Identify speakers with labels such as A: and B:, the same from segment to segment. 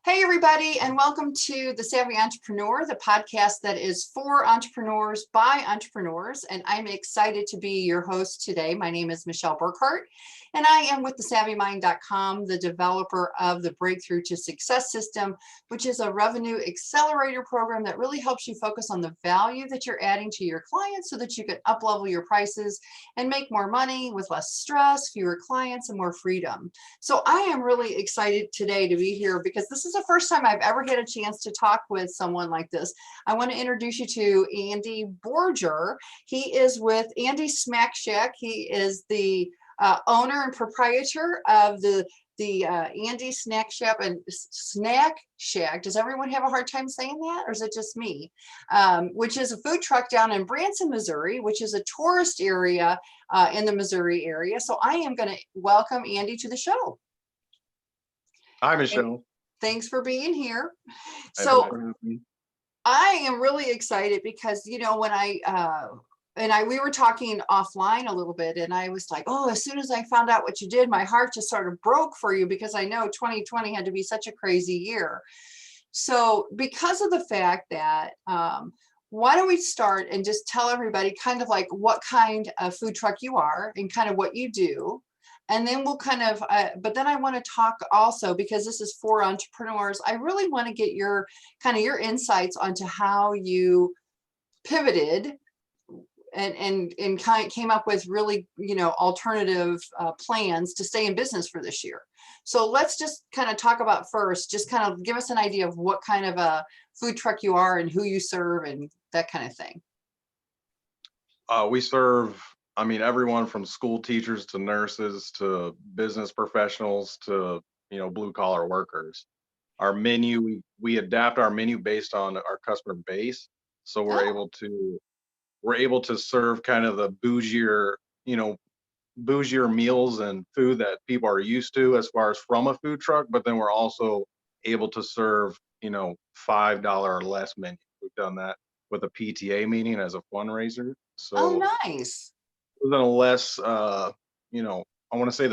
A: Hey, everybody, and welcome to The Savvy Entrepreneur, the podcast that is for entrepreneurs by entrepreneurs. And I'm excited to be your host today. My name is Michelle Burkhart, and I am with thesavvymind.com, the developer of the Breakthrough to Success system, which is a revenue accelerator program that really helps you focus on the value that you're adding to your clients so that you can up-level your prices and make more money with less stress, fewer clients, and more freedom. So I am really excited today to be here because this is the first time I've ever had a chance to talk with someone like this. I want to introduce you to Andy Borger. He is with Andy Smack Shack. He is the owner and proprietor of the Andy Snack Shack and Snack Shack. Does everyone have a hard time saying that, or is it just me? Which is a food truck down in Branson, Missouri, which is a tourist area in the Missouri area. So I am going to welcome Andy to the show.
B: Hi, Michelle.
A: Thanks for being here. So I am really excited because, you know, when we were talking offline a little bit, and I was like, oh, as soon as I found out what you did, my heart just sort of broke for you because I know 2020 had to be such a crazy year. So because of the fact that, why don't we start and just tell everybody kind of like what kind of food truck you are and kind of what you do. And then we'll kind of, but then I want to talk also, because this is for entrepreneurs, I really want to get your kind of your insights onto how you pivoted and came up with really, you know, alternative plans to stay in business for this year. So let's just kind of talk about first, just kind of give us an idea of what kind of a food truck you are and who you serve and that kind of thing.
B: We serve, everyone from school teachers to nurses to business professionals to, blue collar workers. Our menu, we adapt our menu based on our customer base. So we're able to serve kind of the bougier meals and food that people are used to as far as from a food truck, but then we're also able to serve, $5 or less menu. We've done that with a PTA meeting as a fundraiser.
A: Oh,
B: So
A: nice.
B: it was a less, I want to say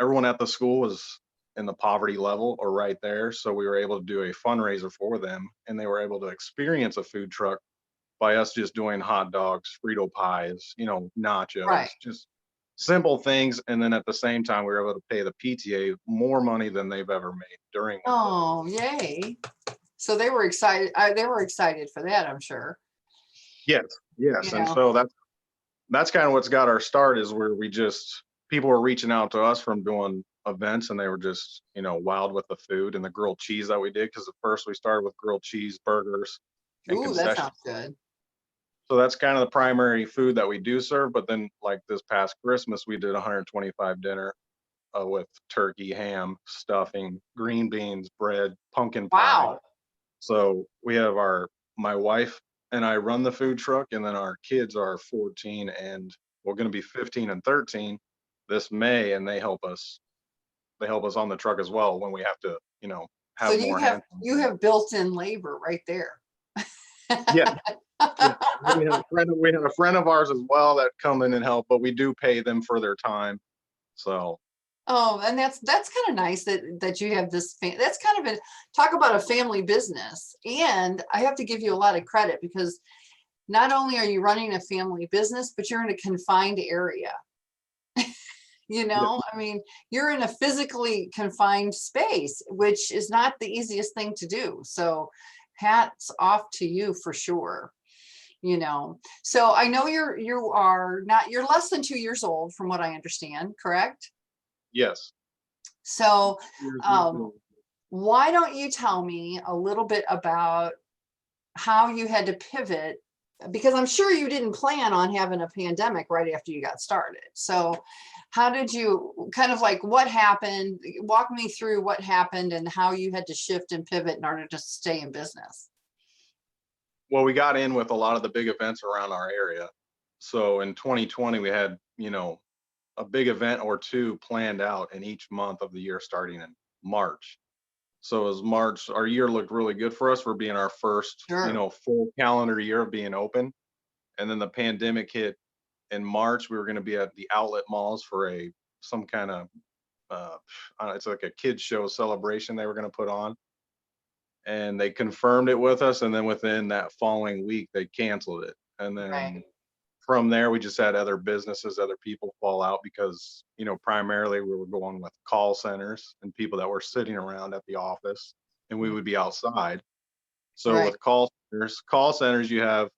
B: everyone at the school was in the poverty level or right there. So we were able to do a fundraiser for them, and they were able to experience a food truck by us just doing hot dogs, Frito pies, nachos,
A: Right.
B: just simple things. And then at the same time, we were able to pay the PTA more money than they've ever made during.
A: Oh, yay. So they were excited. They were excited for that, I'm sure.
B: Yes.
A: You
B: And
A: know.
B: so that's kind of what's got our start, is where people were reaching out to us from doing events, and they were just, wild with the food and the grilled cheese that we did. Because at first we started with grilled cheese burgers and
A: Ooh, that
B: concessions.
A: sounds good.
B: So that's kind of the primary food that we do serve. But then, like this past Christmas, we did 125 dinner with turkey, ham, stuffing, green beans, bread, pumpkin pie.
A: Wow.
B: So we have my wife and I run the food truck, and then our kids are 14 and we're going to be 15 and 13 this May, and they help us on the truck as well when we have to,
A: So
B: have more hands.
A: you have built-in labor right there.
B: Yeah. Yeah. We had a friend of ours as well that come in and help, but we do pay them for their time. So
A: Oh, and that's kind of nice that you have this. That's kind of talk about a family business. And I have to give you a lot of credit because not only are you running a family business, but you're in a confined area.
B: yeah.
A: I mean, you're in a physically confined space, which is not the easiest thing to do. So hats off to you for sure. So I know you're less than 2 years old from what I understand, correct?
B: Yes.
A: So
B: Years.
A: why don't you tell me a little bit about how you had to pivot? Because I'm sure you didn't plan on having a pandemic right after you got started. So how did you kind of like what happened? Walk me through what happened and how you had to shift and pivot in order to stay in business.
B: Well, we got in with a lot of the big events around our area. So in 2020, we had, a big event or two planned out in each month of the year starting in March. So as March, our year looked really good for us for being our first,
A: Sure.
B: full calendar year of being open. And then the pandemic hit in March. We were going to be at the outlet malls for some kind of it's like a kids show celebration they were going to put on, and they confirmed it with us, and then within that following week they canceled it. And then
A: Right,
B: from there we just had other businesses, other people fall out because, primarily we were going with call centers and people that were sitting around at the office, and we
A: mm,
B: would be outside. So
A: right,
B: with call centers you have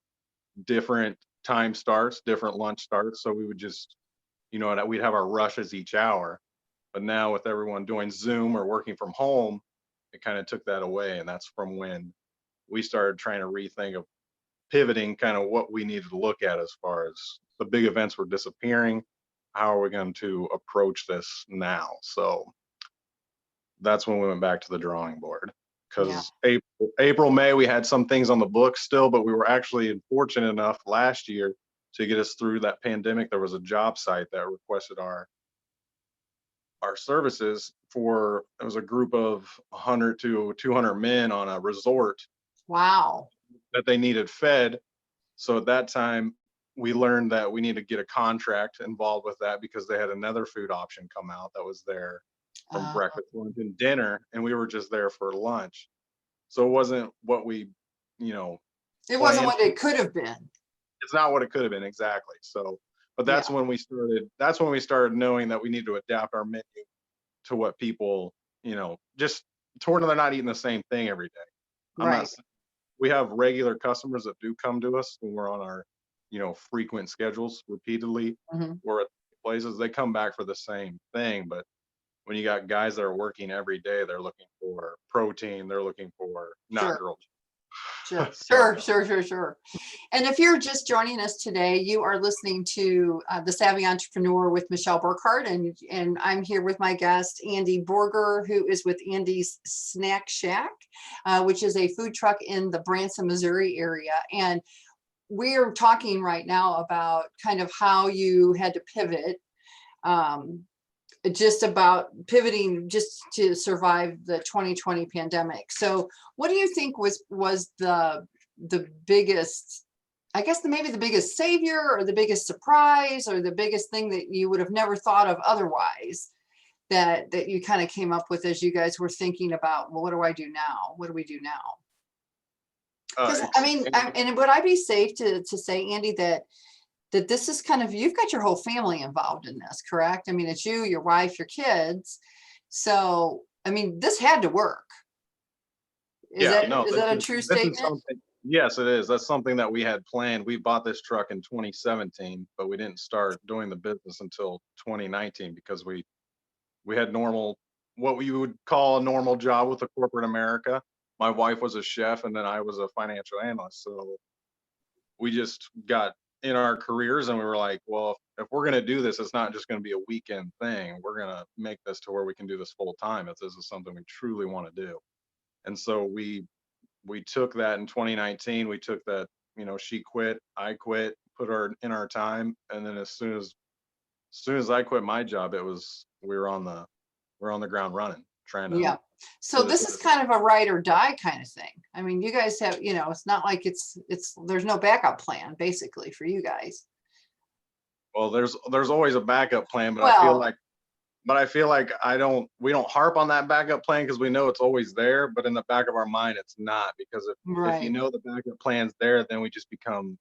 B: different time starts, different lunch starts. So we would just, and we'd have our rushes each hour. But now with everyone doing Zoom or working from home, it kind of took that away. And that's from when we started trying to rethink of pivoting kind of what we needed to look at as far as the big events were disappearing. How are we going to approach this now? So that's when we went back to the drawing board.
A: yeah,
B: Because April, May, we had some things on the books still, but we were actually fortunate enough last year to get us through that pandemic. There was a job site that requested our services for, it was a group of 100 to 200 men on a resort
A: wow,
B: that they needed fed. So at that time, we learned that we need to get a contract involved with that because they had another food option come out that was there for
A: uh,
B: breakfast, lunch, and dinner, and we were just there for lunch. So it wasn't what we, you know,
A: it wasn't
B: planned.
A: what it could have been.
B: It's not what it could have been exactly. So, but
A: Yeah,
B: that's when we started. That's when we started knowing that we need to adapt our menu to what people, just to where they're not eating the same thing every day. I'm not.
A: right,
B: We have regular customers that do come to us when we're on our, frequent schedules repeatedly.
A: mhm.
B: We're at places, they come back for the same thing. But when you got guys that are working every day, they're looking for protein, they're looking for not
A: Sure.
B: grilled.
A: Sure,
B: So
A: sure, sure, sure, sure. And if you're just joining us today, you are listening to The Savvy Entrepreneur with Michelle Burkhart, and I'm here with my guest, Andy Borger, who is with Andy's Snack Shack, which is a food truck in the Branson, Missouri area. And we're talking right now about kind of how you had to pivot, um, just about pivoting just to survive the 2020 pandemic. So what do you think was the biggest, I guess maybe the biggest savior or the biggest surprise or the biggest thing that you would have never thought of otherwise, that you kind of came up with as you guys were thinking about, well, what do I do now? What do we do now? Because I mean, and would I be safe to say, Andy, that this is kind of, you've got your whole family involved in this, correct? I mean, it's you, your wife, your kids. So, I mean, this had to work. Is
B: yeah,
A: that
B: no,
A: is
B: this
A: that a
B: is
A: true
B: this is
A: statement?
B: something. Yes, it is. That's something that we had planned. We bought this truck in 2017, but we didn't start doing the business until 2019 because we had normal, what we would call a normal job with the corporate America. My wife was a chef, and then I was a financial analyst. So we just got in our careers, and we were like, well, if we're going to do this, it's not just going to be a weekend thing. We're going to make this to where we can do this full time if this is something we truly want to do. And so we took that in 2019. We took that, she quit, I quit, put her in our time, and then as soon as I quit my job, it was we're on the ground running, trying to
A: Yeah. So
B: do this
A: this is
B: business.
A: kind of a ride or die kind of thing. I mean, you guys have, it's not like it's there's no backup plan basically for you guys.
B: Well, there's always a backup plan, but
A: Well,
B: I feel like we don't harp on that backup plan because we know it's always there, but in the back of our mind, it's not, because if
A: right.
B: the backup plan's there, then we just become,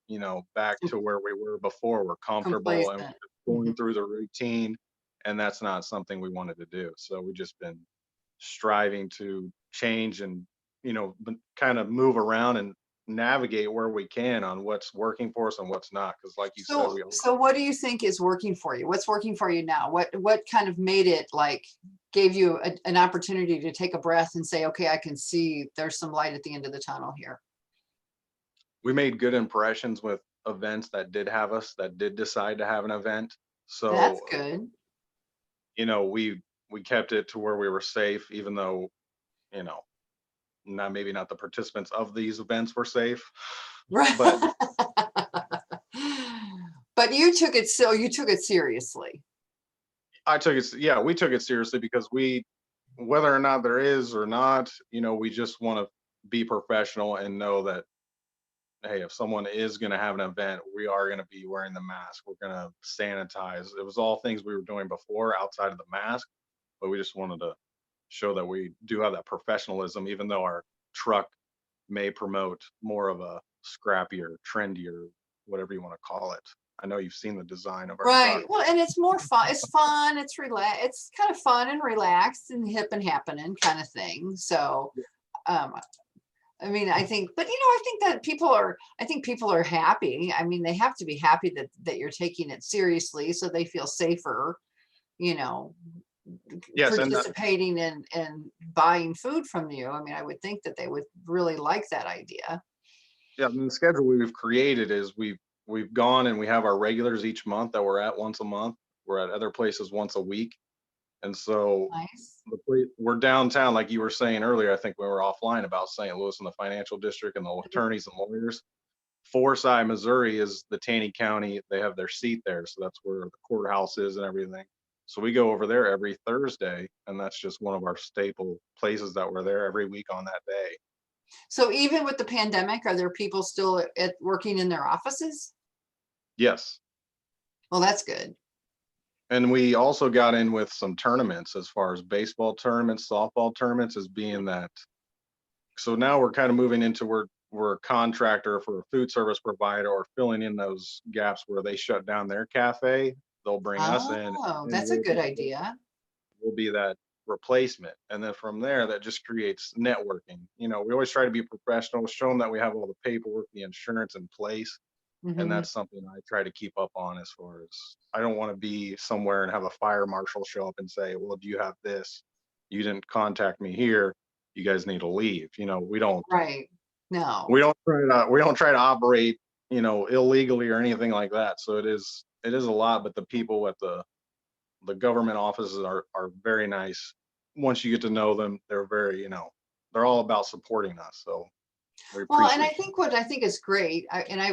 B: back to where we were before. We're comfortable and we're
A: Complacent.
B: just
A: Mhm.
B: going through the routine, and that's not something we wanted to do. So we just been striving to change and, kind of move around and navigate where we can on what's working for us and what's not. Because like you said,
A: So what do you think is working for you? What's working for you now? What kind of made it like gave you an opportunity to take a breath and say, okay, I can see there's some light at the end of the tunnel here.
B: we made good impressions with events that did decide to have an event.
A: That's
B: So,
A: good.
B: we kept it to where we were safe, even though, you know, maybe not the participants of these events were safe.
A: Right.
B: But
A: But you took it seriously.
B: yeah, we took it seriously because whether or not there is or not, we just want to be professional and know that, hey, if someone is going to have an event, we are going to be wearing the mask. We're going to sanitize. It was all things we were doing before outside of the mask. but we just wanted to show that we do have that professionalism, even though our truck may promote more of a scrappier, trendier, whatever you want to call it. I know you've seen the design of our
A: Right.
B: truck.
A: Well, and it's more fun. It's fun. It's relax. It's kind of fun and relaxed and hip and happening kind of thing. So, um, I mean, I think, but I think that I think people are happy. I mean, they have to be happy that you're taking it seriously, so they feel safer, you know,
B: Yes, and
A: participating in buying food from you. I mean, I would think that they would really like that idea.
B: yeah, and the schedule we've created is we've gone and we have our regulars each month that we're at once a month. We're at other places once a week. And so
A: Nice.
B: we're downtown, like you were saying earlier. I think we were offline about St. Louis and the financial district and the attorneys and lawyers. Forsyth, Missouri is the Taney County. They have their seat there. So that's where the courthouse is and everything. So we go over there every Thursday, and that's just one of our staple places that we're there every week on that day.
A: So even with the pandemic, are there people still working in their offices?
B: Yes.
A: Well, that's good.
B: And we also got in with some tournaments as far as baseball tournaments, softball tournaments, as being that. So now we're kind of moving into we're a contractor for a food service provider or filling in those gaps where they shut down their cafe. They'll bring us in
A: Oh,
B: and
A: that's a good idea.
B: we'll be that replacement. And then from there, that just creates networking. We always try to be professional, show them that we have all the paperwork, the insurance in place. And
A: Mhm.
B: that's something I try to keep up on, as far as I don't want to be somewhere and have a fire marshal show up and say, well, do you have this? You didn't contact me here. You guys need to leave.
A: Right. No.
B: We don't try to operate, illegally or anything like that. So it is a lot, but the people at the government offices are very nice. Once you get to know them, they're very, they're all about supporting us. So we
A: Well, and I
B: appreciate it.
A: think what I think is great, and I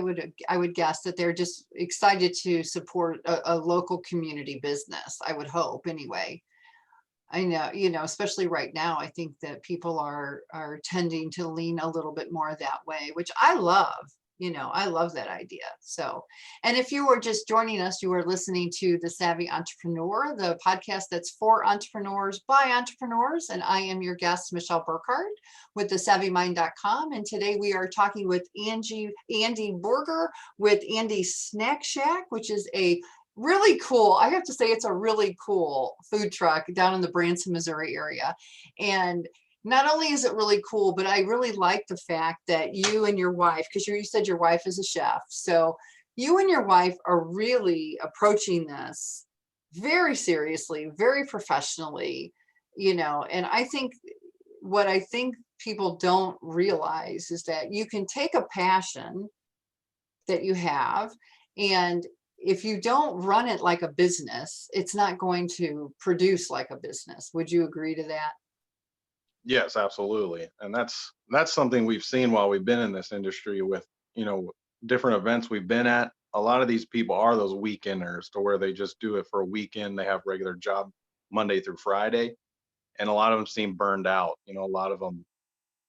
A: would guess that they're just excited to support a local community business. I would hope anyway. I know, especially right now, I think that people are tending to lean a little bit more that way, which I love. I love that idea. So, and if you were just joining us, you are listening to The Savvy Entrepreneur, the podcast that's for entrepreneurs by entrepreneurs. And I am your guest, Michelle Burkhardt with thesavvymind.com. And today we are talking with Andy Borger with Andy's Snack Shack, which is a really cool. I have to say, it's a really cool food truck down in the Branson, Missouri area. And not only is it really cool, but I really like the fact that you and your wife, because you said your wife is a chef. So you and your wife are really approaching this very seriously, very professionally, and what I think people don't realize is that you can take a passion that you have, and if you don't run it like a business, it's not going to produce like a business. Would you agree to that?
B: Yes, absolutely. And that's something we've seen while we've been in this industry with, you know, different events we've been at. A lot of these people are those weekenders, to where they just do it for a weekend. They have regular job Monday through Friday, and a lot of them seem burned out. A lot of them,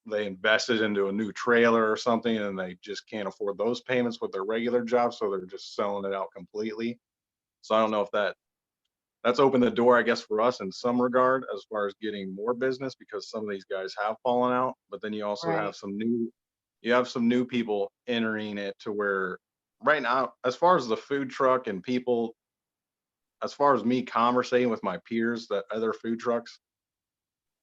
B: they invested into a new trailer or something and they just can't afford those payments with their regular job, so they're just selling it out completely. So I don't know if that's opened the door, I guess, for us in some regard, as far as getting more business, because some of these guys have fallen out. But then
A: Right.
B: you have some new people entering it, to where right now, as far as the food truck and people, as far as me conversating with my peers, that other food trucks,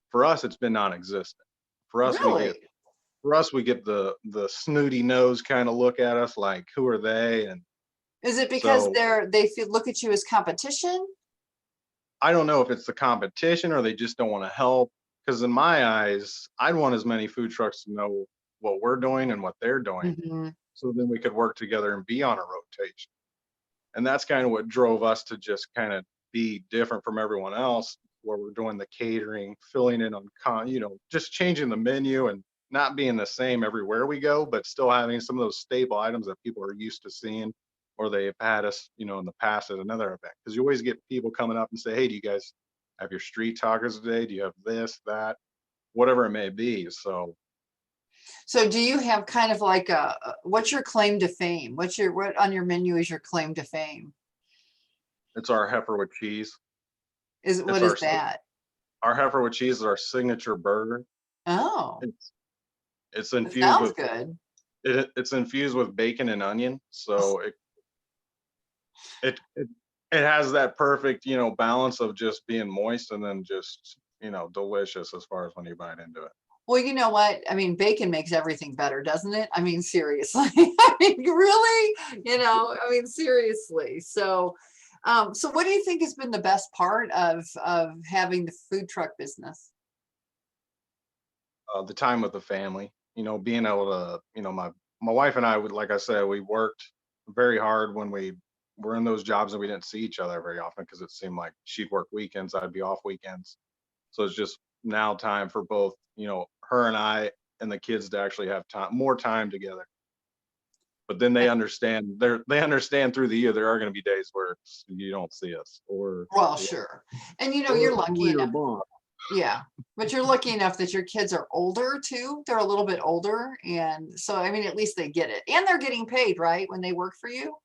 B: for us it's been non-existent. For us we get
A: Really?
B: for us we get the snooty nose kind of look at us, like, who are they? And
A: Is it because
B: so
A: they feel look at you as competition?
B: I don't know if it's the competition or they just don't want to help. Because in my eyes, I'd want as many food trucks to know what we're doing and what they're doing,
A: Mhm.
B: so then we could work together and be on a rotation. And that's kind of what drove us to just kind of be different from everyone else, where we're doing the catering, filling in on just changing the menu and not being the same everywhere we go, but still having some of those staple items that people are used to seeing, or they've had us, in the past at another event. Because you always get people coming up and say, hey, do you guys have your street tacos today? Do you have this, that, whatever it may be? So
A: So do you have kind of like what's your claim to fame? What on your menu is your claim to fame?
B: it's our heifer with cheese.
A: Is
B: It's
A: what
B: our
A: is that?
B: our heifer with cheese is our signature burger.
A: Oh,
B: It's it's
A: it
B: infused
A: sounds
B: with
A: good.
B: it's infused with bacon and onion, so it it has that perfect, balance of just being moist and then just, delicious as far as when you bite into it.
A: Well, you know what? I mean, bacon makes everything better, doesn't it? I mean, seriously. I mean, really, I mean, seriously. So what do you think has been the best part of having the food truck business?
B: The time with the family, being able to, my wife and I would, like I said, we worked very hard when we were in those jobs and we didn't see each other very often because it seemed like she'd work weekends, I'd be off weekends. So it's just now time for both, her and I and the kids to actually have more time together. But then they understand through the year there are going to be days where you don't see us
A: Well, sure. And you're
B: or
A: lucky
B: your
A: enough.
B: boss.
A: Yeah. But you're lucky enough that your kids are older too. They're a little bit older. And so, I mean, at least they get it. And they're getting paid, right? When they work for you.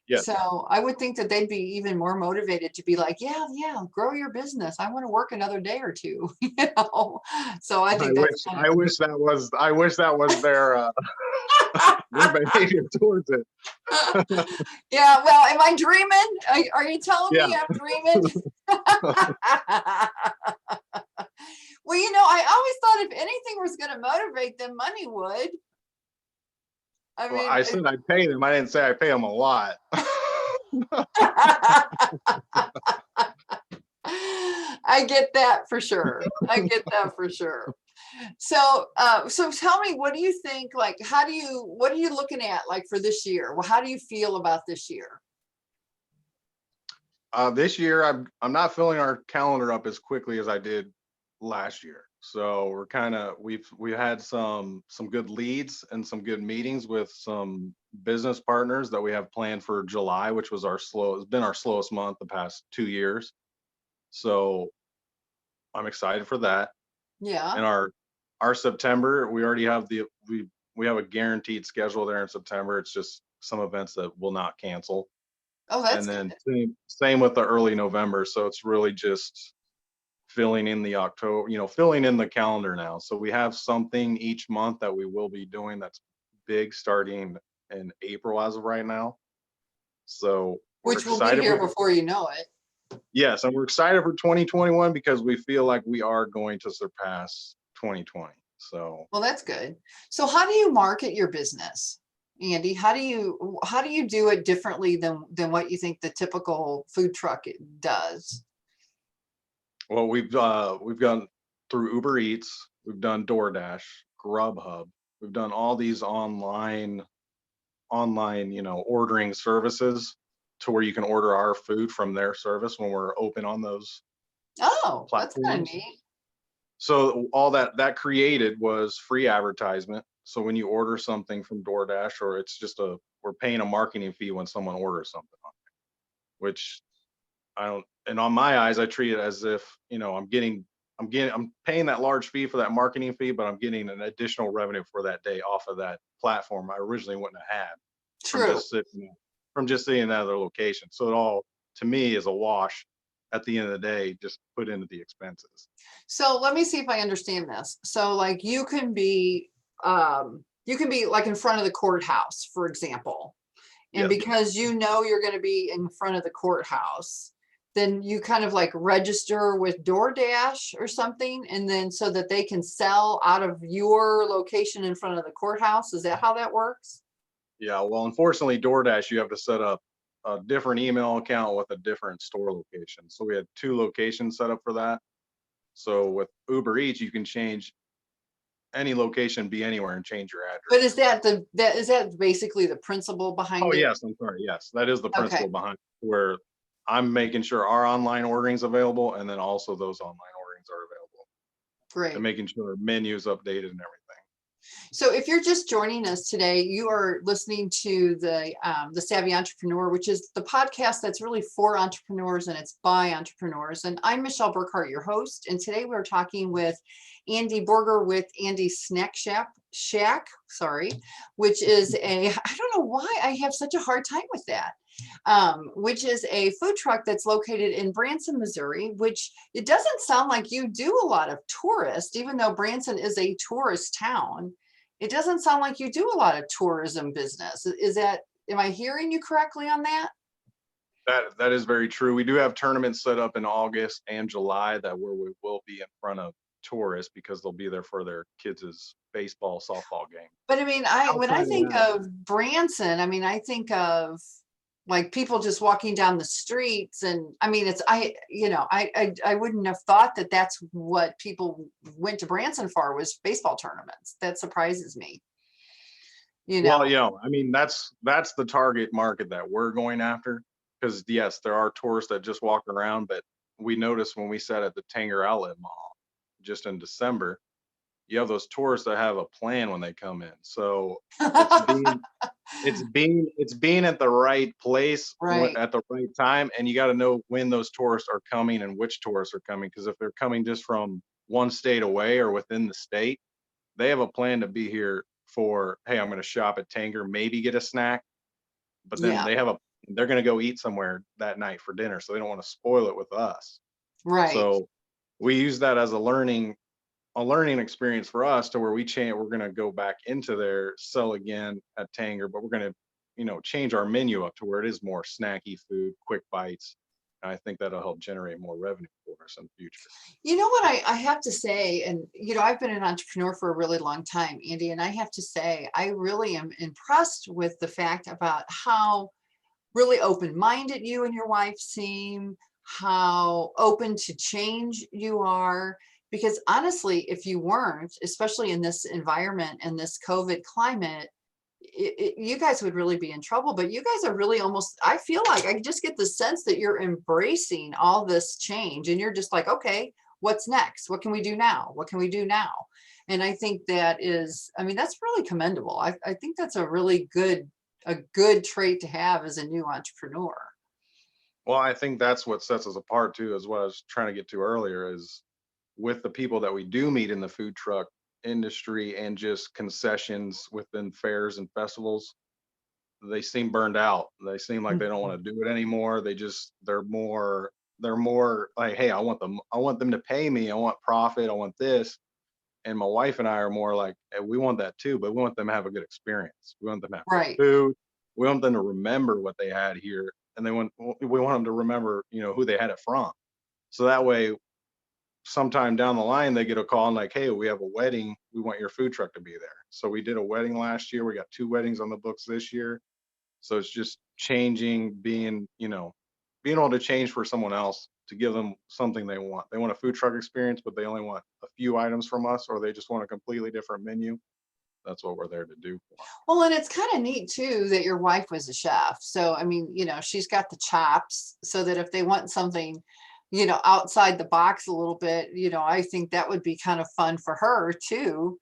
B: Yes.
A: So I would think that they'd be even more motivated to be like, yeah, yeah, grow your business. I want to work another day or two, So I
B: I
A: think that's
B: wish
A: kind
B: I wish that was I wish that was their behavior towards it.
A: of, yeah. Well, am I dreaming? Are you telling
B: Yeah.
A: me I'm dreaming? Well, I always thought if anything was going to motivate them, money would. I
B: Well,
A: mean,
B: I said I'd pay them. I didn't say I pay them a lot.
A: I get that for sure. I get that for sure. So tell me, what do you think? Like, what are you looking at like for this year? Well, how do you feel about this year?
B: This year, I'm not filling our calendar up as quickly as I did last year. So we're kind of we've had some good leads and some good meetings with some business partners that we have planned for July, which was it's been our slowest month the past 2 years. So I'm excited for that.
A: Yeah.
B: And our September, we already have we have a guaranteed schedule there in September. It's just some events that will not cancel.
A: Oh, that's
B: And then
A: good.
B: same with the early November. So it's really just filling in the October, filling in the calendar now. So we have something each month that we will be doing that's big starting in April as of right now. So we're
A: Which will be
B: excited
A: here
B: for
A: before you know it.
B: yes, and we're excited for 2021 because we feel like we are going to surpass 2020. So
A: Well, that's good. So how do you market your business, Andy? How do you do it differently than what you think the typical food truck does?
B: well, we've gone through Uber Eats, we've done DoorDash, Grubhub, we've done all these online, ordering services to where you can order our food from their service when we're open on those
A: Oh, that's kind of
B: platforms.
A: neat.
B: So all that created was free advertisement. So when you order something from DoorDash, or it's just we're paying a marketing fee when someone orders something on it, which I don't, and on my eyes, I treat it as if, I'm paying that large fee for that marketing fee, but I'm getting an additional revenue for that day off of that platform I originally wouldn't have had from
A: True.
B: just sitting in that other location. So it all to me is a wash at the end of the day, just put into the expenses.
A: So let me see if I understand this. So like you can be like in front of the courthouse, for example. And
B: Yes.
A: because you're going to be in front of the courthouse, then you kind of like register with DoorDash or something, and then so that they can sell out of your location in front of the courthouse. Is that how that works?
B: Yeah. Well, unfortunately, DoorDash, you have to set up a different email account with a different store location. So we had 2 locations set up for that. So with Uber Eats, you can change any location, be anywhere, and change your
A: But
B: address.
A: is that basically the principle behind
B: Oh,
A: it?
B: yes, I'm sorry. Yes, that is the
A: Okay,
B: principle behind it, where I'm making sure our online ordering is available, and then also those online orderings are available, and
A: great.
B: making sure menus updated and everything.
A: So if you're just joining us today, you are listening to the Savvy Entrepreneur, which is the podcast that's really for entrepreneurs and it's by entrepreneurs. And I'm Michelle Burkhart, your host. And today we're talking with Andy Borger with Andy's Snack Shack, sorry, which is a, I don't know why I have such a hard time with that. Which is a food truck that's located in Branson, Missouri, which it doesn't sound like you do a lot of tourists, even though Branson is a tourist town. It doesn't sound like you do a lot of tourism business. Is that, am I hearing you correctly on that?
B: That is very true. We do have tournaments set up in August and July that where we will be in front of tourists because they'll be there for their kids' baseball, softball game.
A: But I mean, when I
B: Outside of
A: think
B: that,
A: of Branson, I mean, I think of like people just walking down the streets, and I mean, it's I wouldn't have thought that that's what people went to Branson for, was baseball tournaments. That surprises me. You know,
B: well, I mean, that's the target market that we're going after. Because yes, there are tourists that just walk around, but we noticed when we sat at the Tanger Outlet Mall just in December, you have those tourists that have a plan when they come in. So it's being at the right place
A: right,
B: at the right time, and you got to know when those tourists are coming and which tourists are coming. Because if they're coming just from one state away or within the state, they have a plan to be here for, hey, I'm going to shop at Tanger, maybe get a snack, but then
A: yeah,
B: they're going to go eat somewhere that night for dinner, so they don't want to spoil it with us.
A: right.
B: So we use that as a learning experience for us, to where we're going to go back into there, sell again at Tanger, but we're going to change our menu up to where it is more snacky food, quick bites. And I think that'll help generate more revenue for us in the future.
A: You know what I have to say, and I've been an entrepreneur for a really long time, Andy, and I have to say, I really am impressed with the fact about how really open-minded you and your wife seem, how open to change you are. Because honestly, if you weren't, especially in this environment and this COVID climate, you guys would really be in trouble. But you guys are really almost, I feel like I just get the sense that you're embracing all this change, and you're just like, okay, what's next? What can we do now? What can we do now? And I think that is, I mean, that's really commendable. I think that's a really good trait to have as a new entrepreneur.
B: Well, I think that's what sets us apart too, is what I was trying to get to earlier, is with the people that we do meet in the food truck industry and just concessions within fairs and festivals, they seem burned out. They seem like they don't
A: Mhm.
B: want to do it anymore. They're more like, hey, I want them to pay me. I want profit. I want this. And my wife and I are more like, hey, we want that too, but we want them to have a good experience. We want them to have good
A: Right.
B: food. We want them to remember what they had here, and we want them to remember, who they had it from. So that way, sometime down the line, they get a call and like, hey, we have a wedding. We want your food truck to be there. So we did a wedding last year. We got 2 weddings on the books this year. So it's just changing, being able to change for someone else, to give them something they want. They want a food truck experience, but they only want a few items from us, or they just want a completely different menu. That's what we're there to do for 'em.
A: Well, and it's kind of neat too that your wife was a chef. So, I mean, she's got the chops, so that if they want something, outside the box a little bit, I think that would be kind of fun for her too,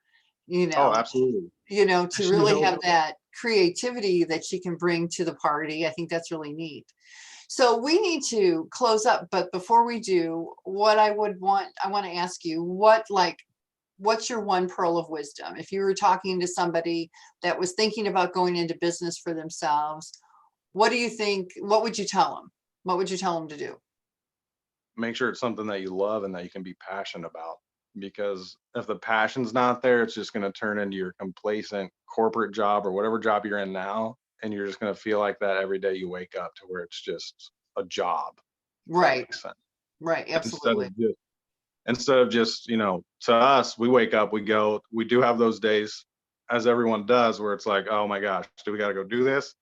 A: you
B: Oh,
A: know,
B: absolutely.
A: to really have that creativity that she can bring to the party. I think that's really neat. So we need to close up, but before we do, I want to ask you, what's your one pearl of wisdom? If you were talking to somebody that was thinking about going into business for themselves, what do you think? What would you tell them? What would you tell them to do?
B: Make sure it's something that you love and that you can be passionate about. Because if the passion's not there, it's just going to turn into your complacent corporate job or whatever job you're in now. And you're just going to feel like that every day you wake up, to where it's just a job, if that
A: Right,
B: makes sense.
A: right,
B: Instead of
A: absolutely.
B: just, to us, we wake up, we do have those days, as everyone does, where it's like, oh my gosh, do we got to go do this?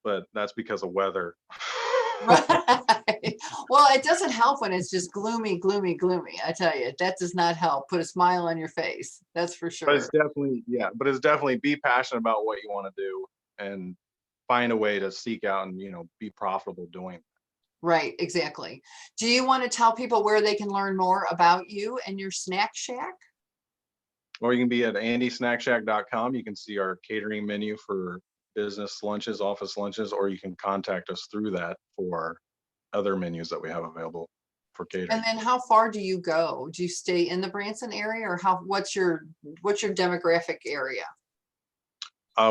B: But that's because of weather.
A: Right. Well, it doesn't help when it's just gloomy, gloomy, gloomy. I tell you, that does not help. Put a smile on your face. That's for
B: But it's
A: sure.
B: definitely, yeah, but it's definitely, be passionate about what you want to do, and find a way to seek out and, be profitable doing it.
A: Right, exactly. Do you want to tell people where they can learn more about you and your snack shack?
B: Or you can be at andysnackshack.com. You can see our catering menu for business lunches, office lunches, or you can contact us through that for other menus that we have available. for catering.
A: And then how far do you go? Do you stay in the Branson area, or what's your demographic area?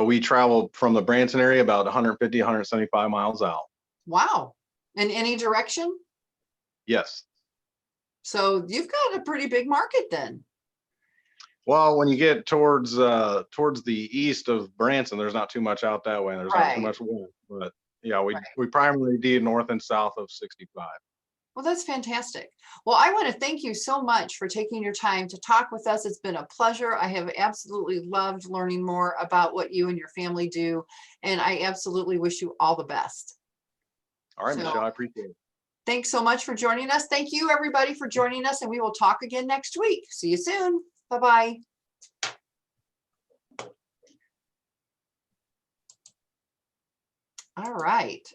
B: We travel from the Branson area about 150, 175 miles out.
A: Wow. In any direction?
B: Yes.
A: So you've got a pretty big market then.
B: Well, when you get towards the east of Branson, there's not too much out that way. There's not too
A: Right.
B: much wind, but yeah, we
A: Right.
B: we primarily do north and south of 65.
A: Well, that's fantastic. Well, I want to thank you so much for taking your time to talk with us. It's been a pleasure. I have absolutely loved learning more about what you and your family do, and I absolutely wish you all the best.
B: All right,
A: So-
B: Michelle, I appreciate it.
A: Thanks so much for joining us. Thank you, everybody, for joining us, and we will talk again next week. See you soon. Bye-bye. All right.